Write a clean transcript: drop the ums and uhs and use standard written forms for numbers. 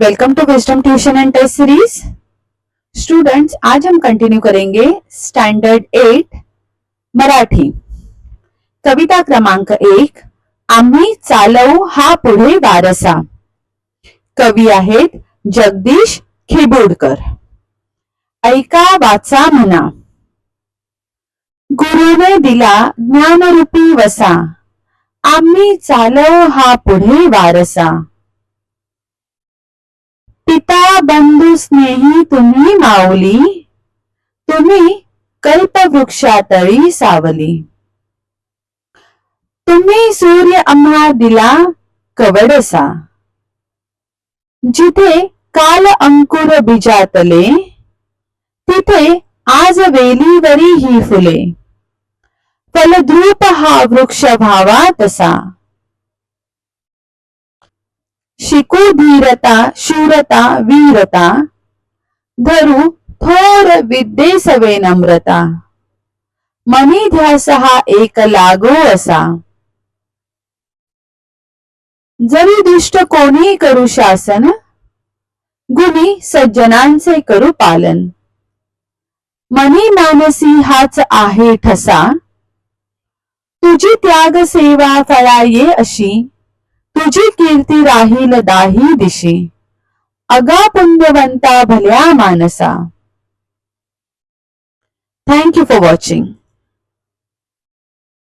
Welcome to wisdom tuition and test series. Students, आज हम continue करेंगे स्टैंडर्ड 8 मराठी। कविता क्रमांक 1, आम्ही चालवू हा पुढे वारसा। कवी आहेत जगदीश खिबुडकर। ऐका वाचा म्हणा, गुरुने दिला ज्ञानरूपी वसा, आम्ही चालवू हा पुढे वारसा। पिता बंधू स्नेही तुम्ही माऊली, तुम्ही कल्पवृक्षातळी सावली। तुम्ही सूर्य आम्हा दिला कवडसा, जिथे काल अंकुर बीजातले, तिथे आज वेलीवरी ही फुले। फलद्रूप हा वृक्ष व्हावा तसा, शिकू धीरता शूरता वीरता, धरू थोर विद्येसवे नम्रता। मनी ध्यास हा एक लागो असा, जरी दुष्ट कोणी करू शासन, गुणी सज्जनांचे करू पालन। मनी मानसी हाच आहे ठसा, तुझी त्याग सेवा फळाये अशी, तुझी कीर्ती राहील दाही दिशी। अगा पुण्यवंता भल्या मानसा। Thank you for watching.